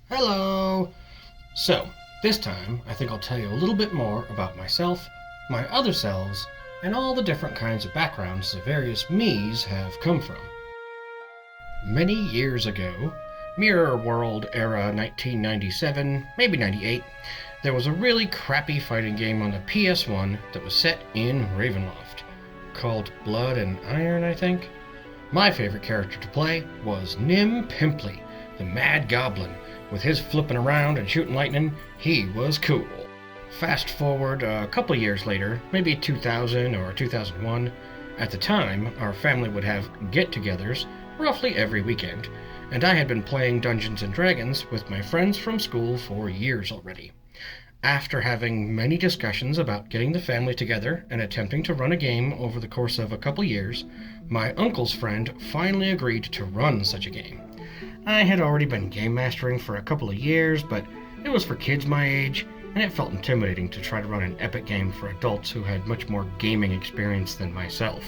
Hello! So, this time, I think I'll tell you a little bit more about myself, my other selves, and all the different kinds of backgrounds the various me's have come from. Many years ago, Mirror World era 1997, maybe 98, there was a really crappy fighting game on the PS1 that was set in Ravenloft, called Blood and Iron, I think. My favorite character to play was Nim Pimply, the Mad Goblin. With his flipping around and shooting lightning, he was cool. Fast forward a couple years later, maybe 2000 or 2001, at the time, our family would have get-togethers roughly every weekend, and I had been playing Dungeons & Dragons with my friends from school for years already. After having many discussions about getting the family together and attempting to run a game over the course of a couple years, my uncle's friend finally agreed to run such a game. I had already been game mastering for a couple of years, but it was for kids my age, and it felt intimidating to try to run an epic game for adults who had much more gaming experience than myself.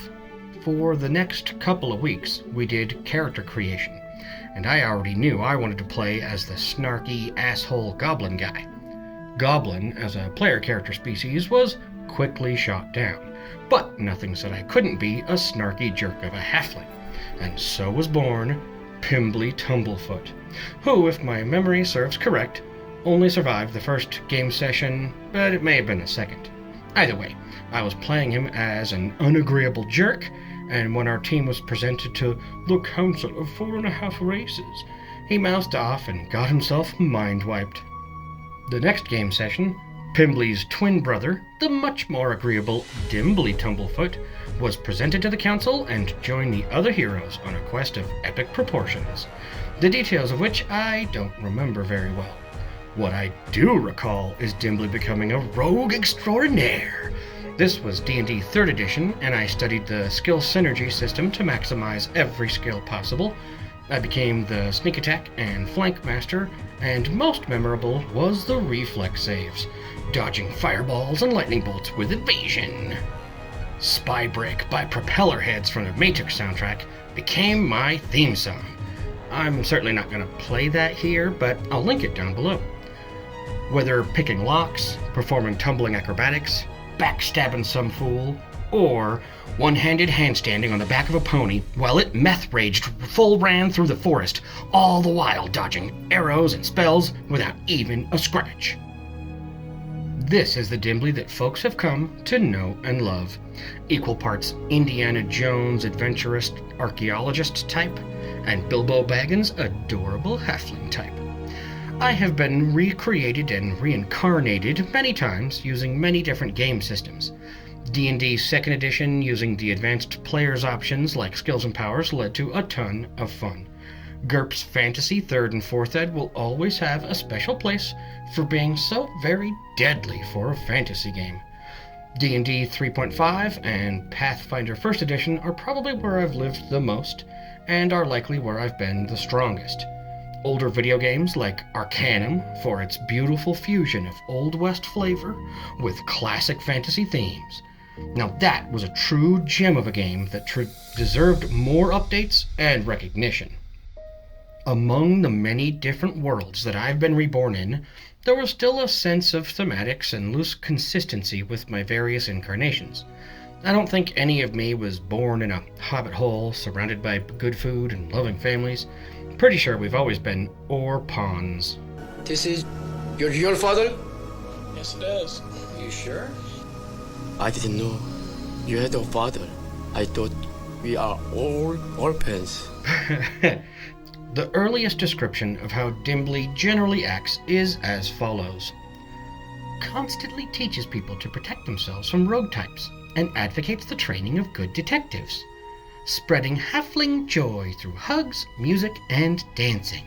For the next couple of weeks, we did character creation, and I already knew I wanted to play as the snarky asshole goblin guy. Goblin, as a player character species, was quickly shot down, but nothing said I couldn't be a snarky jerk of a halfling, and so was born Dimbly Tumblefoot, who, if my memory serves correct, only survived the first game session, but it may have been the second. Either way, I was playing him as an unagreeable jerk, and when our team was presented to the Council of 4.5 Races, he mouthed off and got himself mind-wiped. The next game session, Pimbly's twin brother, the much more agreeable Dimbly Tumblefoot, was presented to the council and joined the other heroes on a quest of epic proportions, the details of which I don't remember very well. What I do recall is Dimbly becoming a rogue extraordinaire. This was D&D 3rd edition, and I studied the skill synergy system to maximize every skill possible. I became the sneak attack and flank master, and most memorable was the reflex saves, dodging fireballs and lightning bolts with evasion. Spy Break by Propellerheads from the Matrix soundtrack became my theme song. I'm certainly not going to play that here, but I'll link it down below. Whether picking locks, performing tumbling acrobatics, backstabbing some fool, or one-handed handstanding on the back of a pony while it meth-raged full ran through the forest, all the while dodging arrows and spells without even a scratch. This is the Dimbly that folks have come to know and love. Equal parts Indiana Jones adventurist archaeologist type, and Bilbo Baggins adorable halfling type. I have been recreated and reincarnated many times using many different game systems. D&D 2nd edition using the advanced players options like skills and powers led to a ton of fun. GURPS Fantasy 3rd and 4th Ed will always have a special place for being so very deadly for a fantasy game. D&D 3.5 and Pathfinder 1st edition are probably where I've lived the most, and are likely where I've been the strongest. Older video games like Arcanum for its beautiful fusion of Old West flavor with classic fantasy themes. Now that was a true gem of a game that deserved more updates and recognition. Among the many different worlds that I've been reborn in, there was still a sense of thematics and loose consistency with my various incarnations. I don't think any of me was born in a hobbit hole surrounded by good food and loving families. Pretty sure we've always been ore pawns. This is your real father? Yes, it is. You sure? I didn't know you had a father. I thought we are all orphans. The earliest description of how Dimbly generally acts is as follows. Constantly teaches people to protect themselves from rogue types and advocates the training of good detectives. Spreading halfling joy through hugs, music, and dancing.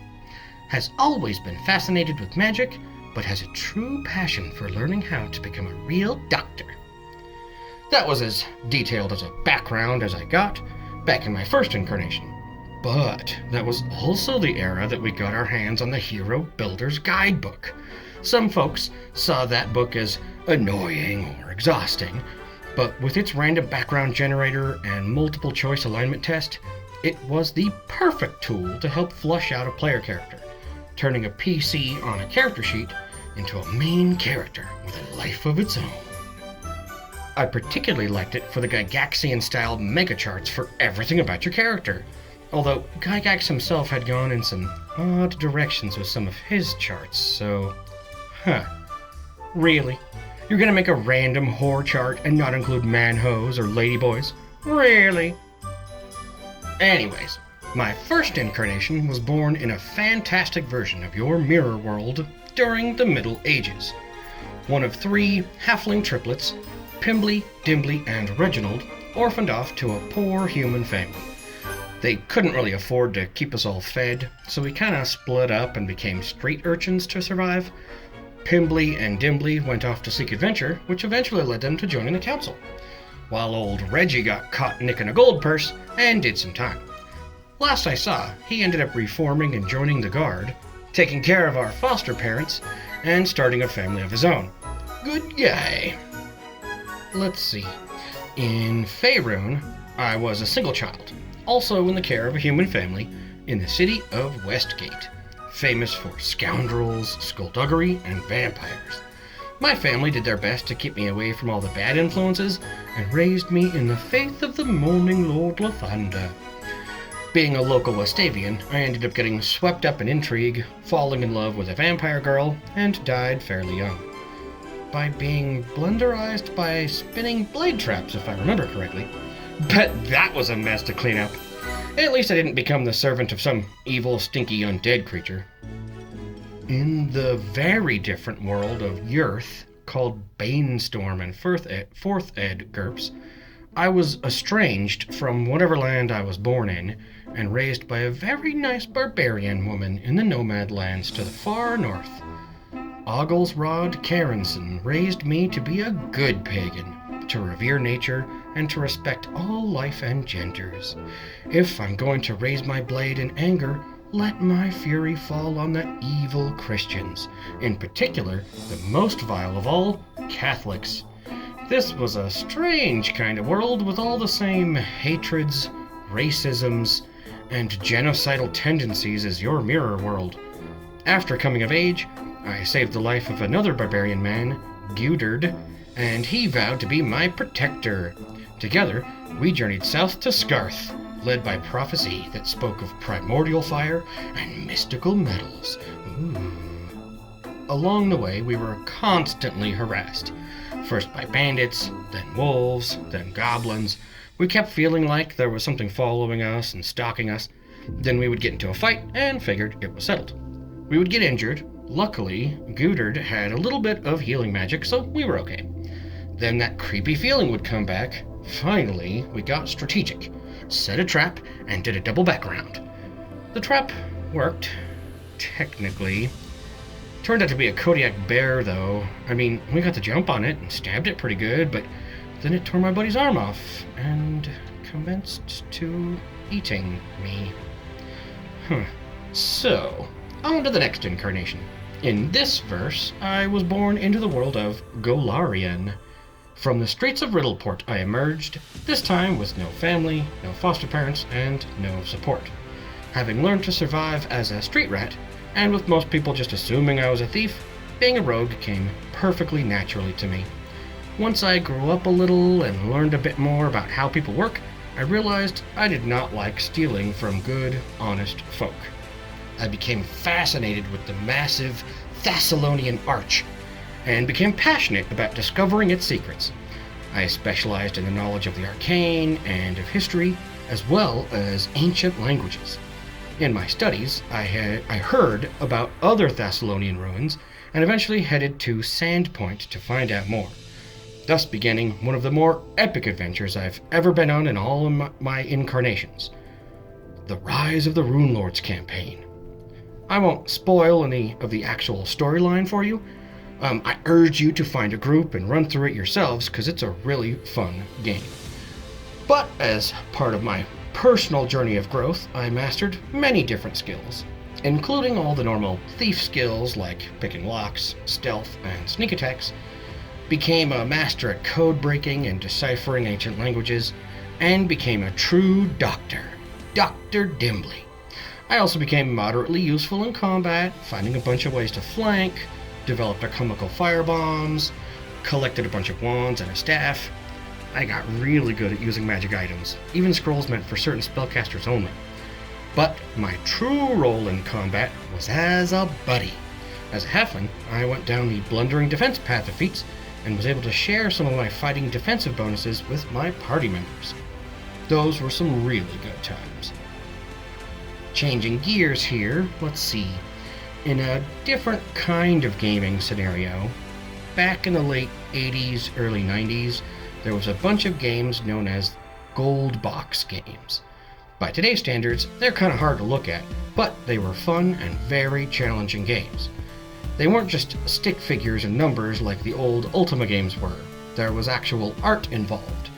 Has always been fascinated with magic, but has a true passion for learning how to become a real doctor. That was as detailed as a background as I got back in my first incarnation. But that was also the era that we got our hands on the Hero Builder's Guidebook. Some folks saw that book as annoying or exhausting, but with its random background generator and multiple choice alignment test, it was the perfect tool to help flush out a player character, turning a PC on a character sheet into a main character with a life of its own. I particularly liked it for the Gygaxian-style mega charts for everything about your character, although Gygax himself had gone in some odd directions with some of his charts, so... Really? You're gonna make a random whore chart and not include manhoes or ladyboys? Really? Anyways, my first incarnation was born in a fantastic version of your mirror world during the Middle Ages. One of 3 halfling triplets, Pimbly, Dimbly, and Reginald, orphaned off to a poor human family. They couldn't really afford to keep us all fed, so we kinda split up and became street urchins to survive. Pimbly and Dimbly went off to seek adventure, which eventually led them to joining the council, while old Reggie got caught nicking a gold purse and did some time. Last I saw, he ended up reforming and joining the guard, taking care of our foster parents, and starting a family of his own. Good guy. Let's see. In Faerun, I was a single child, also in the care of a human family in the city of Westgate, famous for scoundrels, skullduggery, and vampires. My family did their best to keep me away from all the bad influences and raised me in the faith of the mourning Lord Lathander. Being a local Westavian, I ended up getting swept up in intrigue, falling in love with a vampire girl, and died fairly young. By being blenderized by spinning blade traps, if I remember correctly. But that was a mess to clean up. At least I didn't become the servant of some evil, stinky, undead creature. In the very different world of Yurth, called Banestorm and Fourth Ed GURPS, I was estranged from whatever land I was born in, and raised by a very nice barbarian woman in the nomad lands to the far north. Ogglesrod Carenson raised me to be a good pagan, to revere nature, and to respect all life and genders. If I'm going to raise my blade in anger, let my fury fall on the evil Christians, in particular, the most vile of all, Catholics. This was a strange kind of world with all the same hatreds, racisms, and genocidal tendencies as your mirror world. After coming of age, I saved the life of another barbarian man, Gudard, and he vowed to be my protector. Together, we journeyed south to Scarth, led by prophecy that spoke of primordial fire and mystical metals. Ooh. Along the way, we were constantly harassed. First by bandits, then wolves, then goblins. We kept feeling like there was something following us and stalking us. Then we would get into a fight and figured it was settled. We would get injured. Luckily, Gudard had a little bit of healing magic, so we were okay. Then that creepy feeling would come back. Finally, we got strategic, set a trap, and did a double back round. The trap worked, technically. Turned out to be a Kodiak bear, though. I mean, we got the jump on it and stabbed it pretty good, but then it tore my buddy's arm off and commenced to eating me. So, on to the next incarnation. In this verse, I was born into the world of Golarion. From the streets of Riddleport I emerged, this time with no family, no foster parents, and no support. Having learned to survive as a street rat, and with most people just assuming I was a thief, being a rogue came perfectly naturally to me. Once I grew up a little and learned a bit more about how people work, I realized I did not like stealing from good, honest folk. I became fascinated with the massive Thessalonian Arch, and became passionate about discovering its secrets. I specialized in the knowledge of the arcane and of history, as well as ancient languages. In my studies, I heard about other Thessalonian ruins, and eventually headed to Sandpoint to find out more, thus beginning one of the more epic adventures I've ever been on in all of my incarnations. The Rise of the Rune Lords campaign. I won't spoil any of the actual storyline for you. I urge you to find a group and run through it yourselves, because it's a really fun game. But as part of my personal journey of growth, I mastered many different skills, including all the normal thief skills like picking locks, stealth, and sneak attacks, became a master at code breaking and deciphering ancient languages, and became a true doctor, Dr. Dimbly. I also became moderately useful in combat, finding a bunch of ways to flank, developed alchemical firebombs, collected a bunch of wands and a staff. I got really good at using magic items, even scrolls meant for certain spellcasters only. But my true role in combat was as a buddy. As a halfling, I went down the blundering defense path of feats and was able to share some of my fighting defensive bonuses with my party members. Those were some really good times. Changing gears here, let's see. In a different kind of gaming scenario, back in the late 80s, early 90s, there was a bunch of games known as gold box games. By today's standards, they're kind of hard to look at, but they were fun and very challenging games. They weren't just stick figures and numbers like the old Ultima games were. There was actual art involved.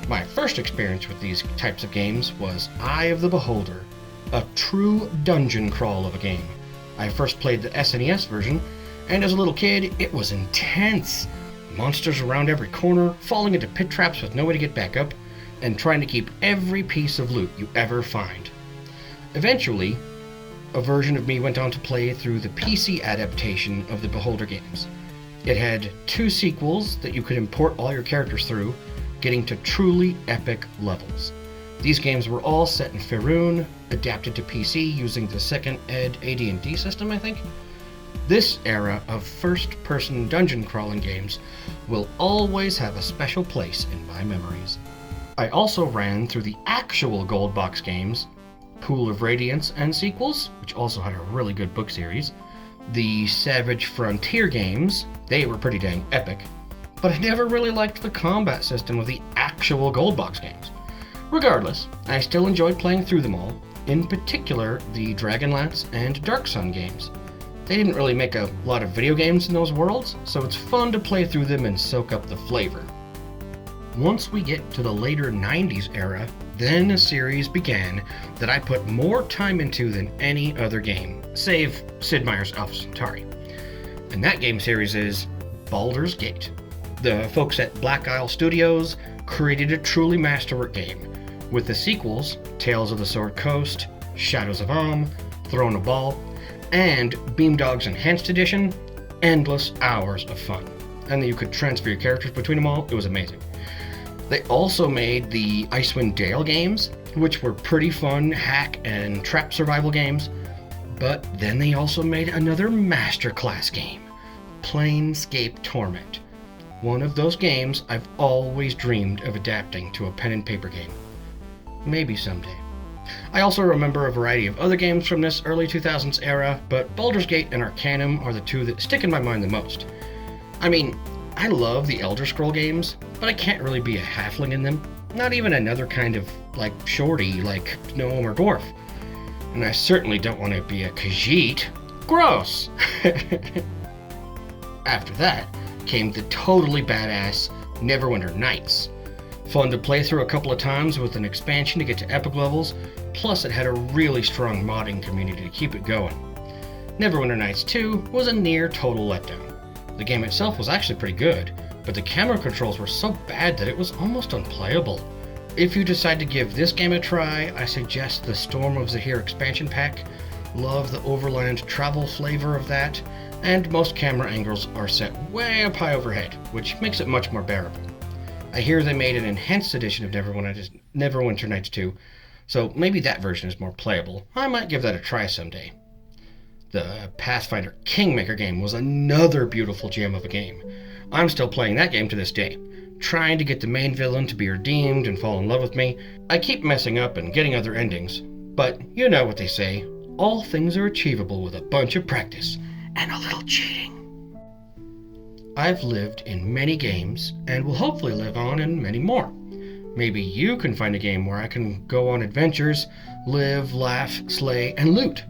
My first experience with these types of games was Eye of the Beholder, a true dungeon crawl of a game. I first played the SNES version, and as a little kid, it was intense. Monsters around every corner, falling into pit traps with no way to get back up, and trying to keep every piece of loot you ever find. Eventually, a version of me went on to play through the PC adaptation of the Beholder games. It had 2 sequels that you could import all your characters through, getting to truly epic levels. These games were all set in Faerun, adapted to PC using the second ed AD&D system, I think. This era of first-person dungeon crawling games will always have a special place in my memories. I also ran through the actual gold box games, Pool of Radiance and sequels, which also had a really good book series, the Savage Frontier games, they were pretty dang epic, but I never really liked the combat system of the actual gold box games. Regardless, I still enjoyed playing through them all, in particular the Dragonlance and Dark Sun games. They didn't really make a lot of video games in those worlds, so it's fun to play through them and soak up the flavor. Once we get to the later 90s era, then a series began that I put more time into than any other game, save Sid Meier's Alpha Centauri. And that game series is Baldur's Gate. The folks at Black Isle Studios created a truly masterwork game, with the sequels, Tales of the Sword Coast, Shadows of Amn, Throne of Bhaal, and Beamdog's Enhanced Edition, endless hours of fun. And you could transfer your characters between them all, it was amazing. They also made the Icewind Dale games, which were pretty fun hack and trap survival games, but then they also made another masterclass game, Planescape Torment. One of those games I've always dreamed of adapting to a pen and paper game. Maybe someday. I also remember a variety of other games from this early 2000s era, but Baldur's Gate and Arcanum are the 2 that stick in my mind the most. I mean, I love the Elder Scroll games, but I can't really be a halfling in them. Not even another kind of, shorty, like gnome or dwarf. And I certainly don't want to be a Khajiit. Gross! After that came the totally badass Neverwinter Nights. Fun to play through a couple of times with an expansion to get to epic levels, plus it had a really strong modding community to keep it going. Neverwinter Nights 2 was a near total letdown. The game itself was actually pretty good, but the camera controls were so bad that it was almost unplayable. If you decide to give this game a try, I suggest the Storm of Zahir expansion pack. Love the overland travel flavor of that, and most camera angles are set way up high overhead, which makes it much more bearable. I hear they made an enhanced edition of Neverwinter Nights 2, so maybe that version is more playable. I might give that a try someday. The Pathfinder Kingmaker game was another beautiful gem of a game. I'm still playing that game to this day, trying to get the main villain to be redeemed and fall in love with me. I keep messing up and getting other endings, but you know what they say, all things are achievable with a bunch of practice and a little cheating. I've lived in many games and will hopefully live on in many more. Maybe you can find a game where I can go on adventures, live, laugh, slay, and loot.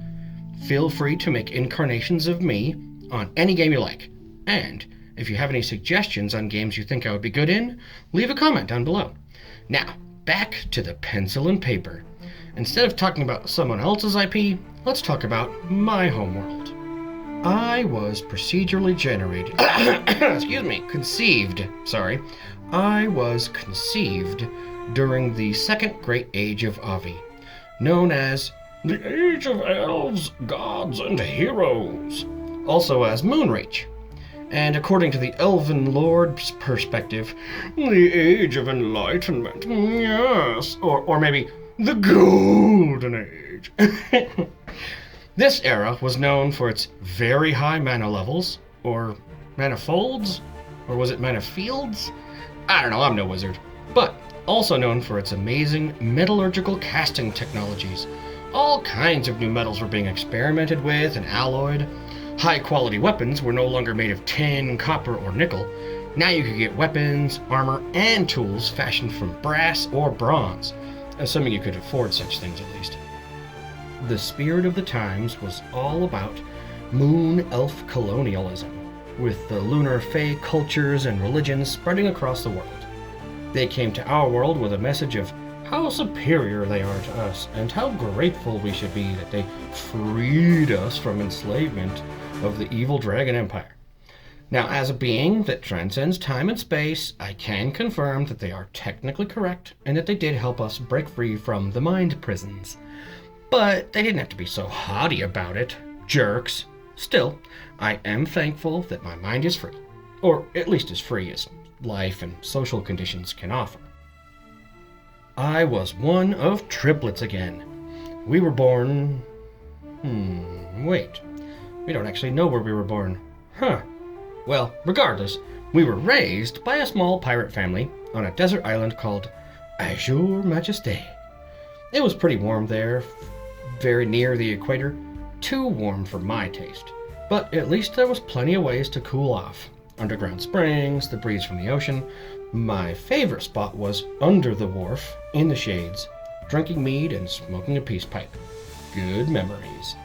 Feel free to make incarnations of me on any game you like. And if you have any suggestions on games you think I would be good in, leave a comment down below. Now, back to the pencil and paper. Instead of talking about someone else's IP, let's talk about my homeworld. I was procedurally generated, I was conceived during the second great age of Avi, known as the age of elves, gods, and heroes, also as Moonreach. And according to the Elven Lord's perspective, the Age of Enlightenment, yes, or maybe the Golden Age. This era was known for its very high mana levels, or mana folds, or was it mana fields? I don't know, I'm no wizard. But also known for its amazing metallurgical casting technologies. All kinds of new metals were being experimented with and alloyed. High-quality weapons were no longer made of tin, copper, or nickel. Now you could get weapons, armor, and tools fashioned from brass or bronze, assuming you could afford such things at least. The spirit of the times was all about moon elf colonialism, with the lunar fae cultures and religions spreading across the world. They came to our world with a message of how superior they are to us, and how grateful we should be that they freed us from enslavement of the evil Dragon Empire. Now, as a being that transcends time and space, I can confirm that they are technically correct, and that they did help us break free from the mind prisons. But they didn't have to be so haughty about it, jerks. Still, I am thankful that my mind is free, or at least as free as life and social conditions can offer. I was one of triplets again. We were born... wait. We don't actually know where we were born. Huh. Well, regardless, we were raised by a small pirate family on a desert island called Azure Majesté. It was pretty warm there, very near the equator. Too warm for my taste. But at least there was plenty of ways to cool off. Underground springs, the breeze from the ocean. My favorite spot was under the wharf, in the shades, drinking mead and smoking a peace pipe. Good memories.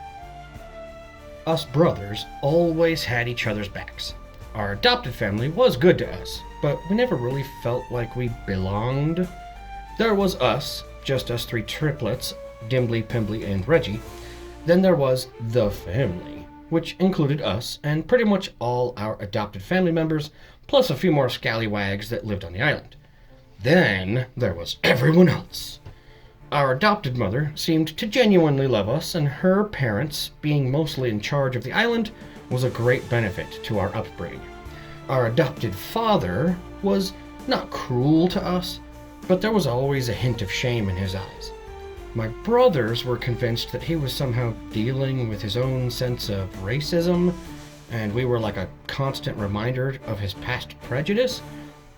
Us brothers always had each other's backs. Our adopted family was good to us, but we never really felt like we belonged. There was us, just us three triplets, Dimbly, Pimbly, and Reggie. Then there was the family, which included us and pretty much all our adopted family members, plus a few more scallywags that lived on the island. Then there was everyone else. Our adopted mother seemed to genuinely love us, and her parents, being mostly in charge of the island, was a great benefit to our upbringing. Our adopted father was not cruel to us, but there was always a hint of shame in his eyes. My brothers were convinced that he was somehow dealing with his own sense of racism, and we were like a constant reminder of his past prejudice,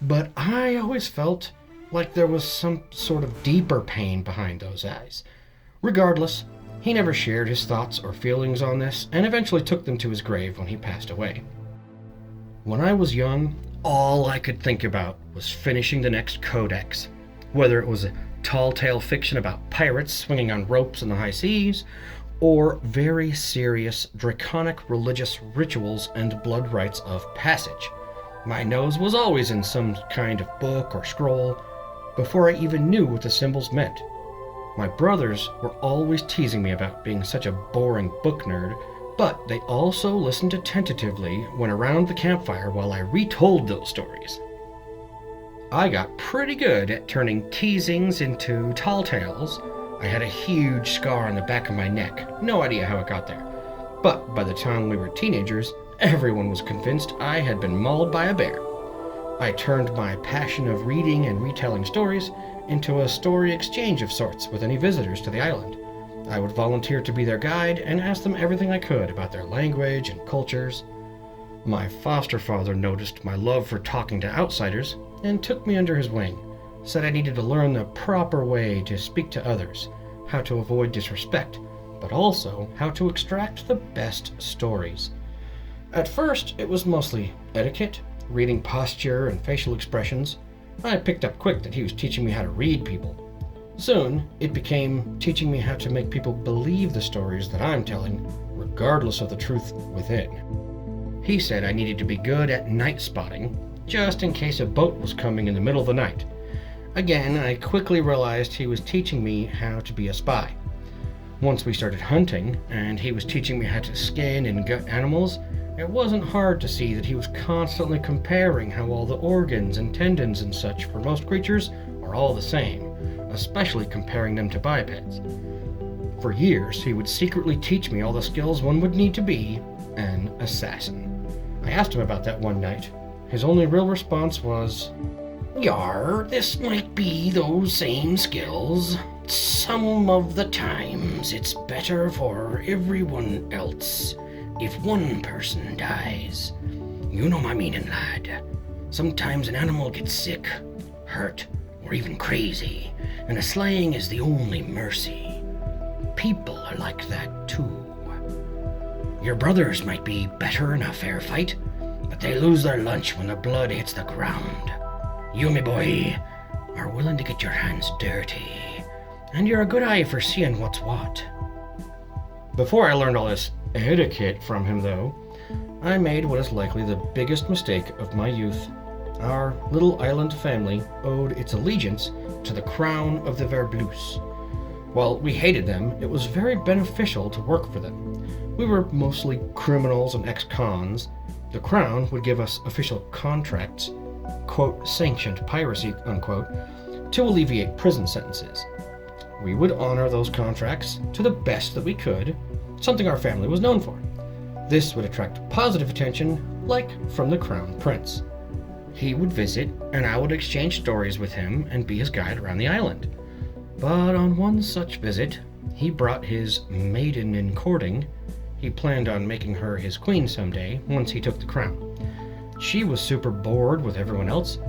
but I always felt like there was some sort of deeper pain behind those eyes. Regardless, he never shared his thoughts or feelings on this, and eventually took them to his grave when he passed away. When I was young, all I could think about was finishing the next codex, whether it was a tall tale fiction about pirates swinging on ropes in the high seas, or very serious, draconic religious rituals and blood rites of passage. My nose was always in some kind of book or scroll, before I even knew what the symbols meant. My brothers were always teasing me about being such a boring book nerd, but they also listened attentively when around the campfire while I retold those stories. I got pretty good at turning teasings into tall tales. I had a huge scar on the back of my neck, no idea how it got there. But by the time we were teenagers, everyone was convinced I had been mauled by a bear. I turned my passion of reading and retelling stories into a story exchange of sorts with any visitors to the island. I would volunteer to be their guide and ask them everything I could about their language and cultures. My foster father noticed my love for talking to outsiders and took me under his wing, said I needed to learn the proper way to speak to others, how to avoid disrespect, but also how to extract the best stories. At first, it was mostly etiquette, reading posture and facial expressions. I picked up quick that he was teaching me how to read people. Soon, it became teaching me how to make people believe the stories that I'm telling, regardless of the truth within. He said I needed to be good at night spotting, just in case a boat was coming in the middle of the night. Again, I quickly realized he was teaching me how to be a spy. Once we started hunting, and he was teaching me how to skin and gut animals, it wasn't hard to see that he was constantly comparing how all the organs and tendons and such for most creatures are all the same, especially comparing them to bipeds. For years, he would secretly teach me all the skills one would need to be an assassin. I asked him about that one night. His only real response was, "Yar, this might be those same skills. Some of the times it's better for everyone else if one person dies. You know my meaning, lad. Sometimes an animal gets sick, hurt, or even crazy, and a slaying is the only mercy. People are like that too. Your brothers might be better in a fair fight, but they lose their lunch when the blood hits the ground. You, me boy, are willing to get your hands dirty, and you're a good eye for seeing what's what." Before I learned all this etiquette from him, though, I made what is likely the biggest mistake of my youth. Our little island family owed its allegiance to the crown of the Verbloos. While we hated them, it was very beneficial to work for them. We were mostly criminals and ex-cons. The crown would give us official contracts, quote, sanctioned piracy, unquote, to alleviate prison sentences. We would honor those contracts to the best that we could, something our family was known for. This would attract positive attention, like from the Crown Prince. He would visit, and I would exchange stories with him and be his guide around the island. But on one such visit, he brought his maiden in courting. He planned on making her his queen someday, once he took the crown. She was super bored with everyone else,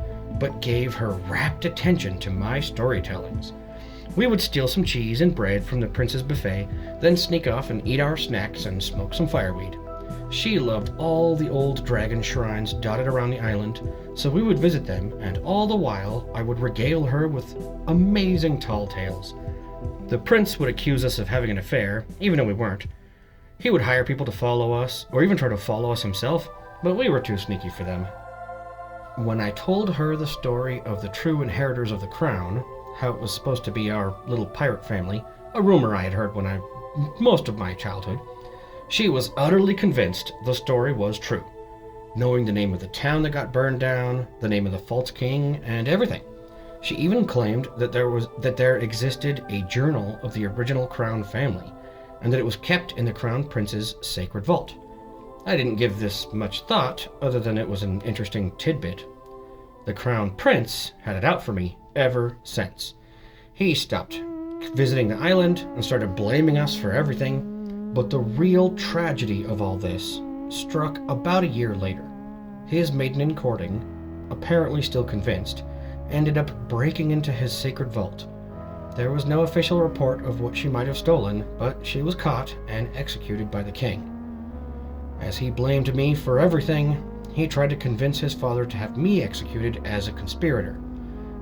but gave her rapt attention to my storytellings. We would steal some cheese and bread from the prince's buffet, then sneak off and eat our snacks and smoke some fireweed. She loved all the old dragon shrines dotted around the island, so we would visit them, and all the while I would regale her with amazing tall tales. The prince would accuse us of having an affair, even though we weren't. He would hire people to follow us, or even try to follow us himself, but we were too sneaky for them. When I told her the story of the true inheritors of the crown, how it was supposed to be our little pirate family, a rumor I had heard most of my childhood, she was utterly convinced the story was true, knowing the name of the town that got burned down, the name of the false king, and everything. She even claimed that there existed a journal of the original crown family, and that it was kept in the crown prince's sacred vault. I didn't give this much thought, other than it was an interesting tidbit. The crown prince had it out for me ever since. He stopped visiting the island and started blaming us for everything, but the real tragedy of all this struck about a year later. His maiden in courting, apparently still convinced, ended up breaking into his sacred vault. There was no official report of what she might have stolen, but she was caught and executed by the king. As he blamed me for everything, he tried to convince his father to have me executed as a conspirator.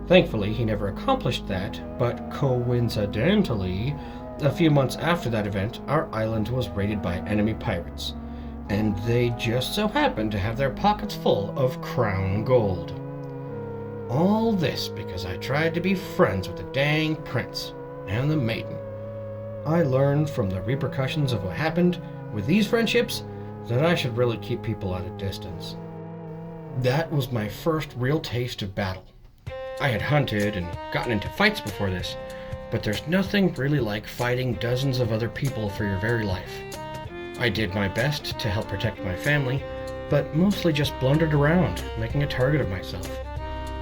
Thankfully, he never accomplished that, but coincidentally, a few months after that event, our island was raided by enemy pirates, and they just so happened to have their pockets full of crown gold. All this because I tried to be friends with the dang prince and the maiden. I learned from the repercussions of what happened with these friendships that I should really keep people at a distance. That was my first real taste of battle. I had hunted and gotten into fights before this, but there's nothing really like fighting dozens of other people for your very life. I did my best to help protect my family, but mostly just blundered around, making a target of myself.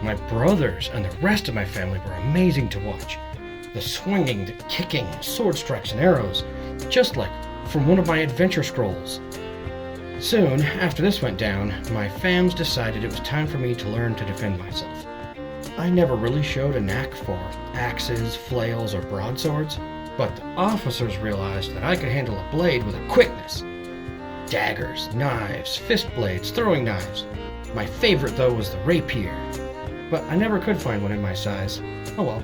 My brothers and the rest of my family were amazing to watch. The swinging, the kicking, sword strikes and arrows, just like from one of my adventure scrolls. Soon after this went down, my fams decided it was time for me to learn to defend myself. I never really showed a knack for axes, flails, or broadswords, but the officers realized that I could handle a blade with a quickness. Daggers, knives, fist blades, throwing knives. My favorite, though, was the rapier, but I never could find one in my size. Oh well.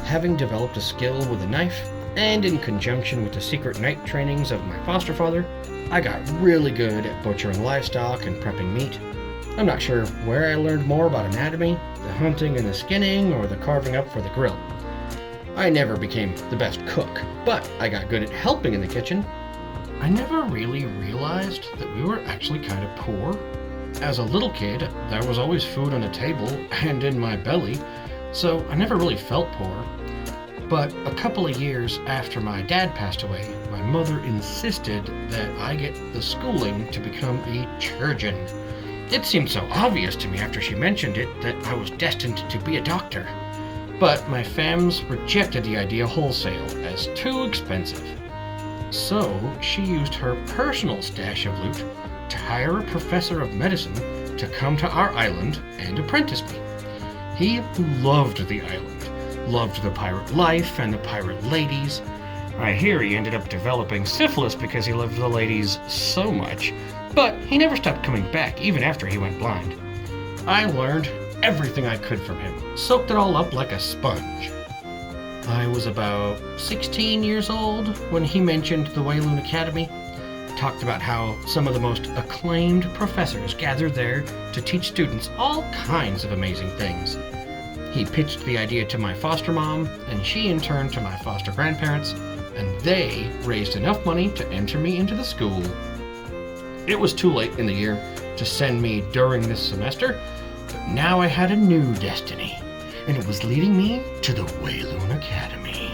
Having developed a skill with a knife, and in conjunction with the secret night trainings of my foster father, I got really good at butchering livestock and prepping meat. I'm not sure where I learned more about anatomy, the hunting and the skinning, or the carving up for the grill. I never became the best cook, but I got good at helping in the kitchen. I never really realized that we were actually kind of poor. As a little kid, there was always food on the table and in my belly, so I never really felt poor. But a couple of years after my dad passed away, my mother insisted that I get the schooling to become a chirurgeon. It seemed so obvious to me after she mentioned it that I was destined to be a doctor. But my fams rejected the idea wholesale as too expensive. So she used her personal stash of loot to hire a professor of medicine to come to our island and apprentice me. He loved the island, loved the pirate life and the pirate ladies. I hear he ended up developing syphilis because he loved the ladies so much, but he never stopped coming back even after he went blind. I learned everything I could from him, soaked it all up like a sponge. I was about 16 years old when he mentioned the Wayloon Academy, talked about how some of the most acclaimed professors gathered there to teach students all kinds of amazing things. He pitched the idea to my foster mom, and she in turn to my foster grandparents, and they raised enough money to enter me into the school. It was too late in the year to send me during this semester, but now I had a new destiny, and it was leading me to the Wayloon Academy.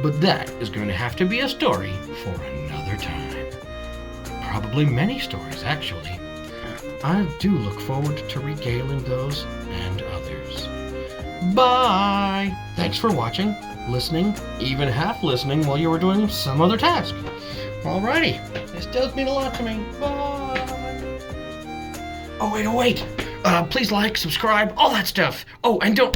But that is going to have to be a story for another time. Probably many stories, actually. I do look forward to regaling those and others. Bye! Thanks for watching, listening, even half listening while you were doing some other task. Alrighty, this does mean a lot to me. Bye! Oh, wait. Please like, subscribe, all that stuff. Oh, and don't...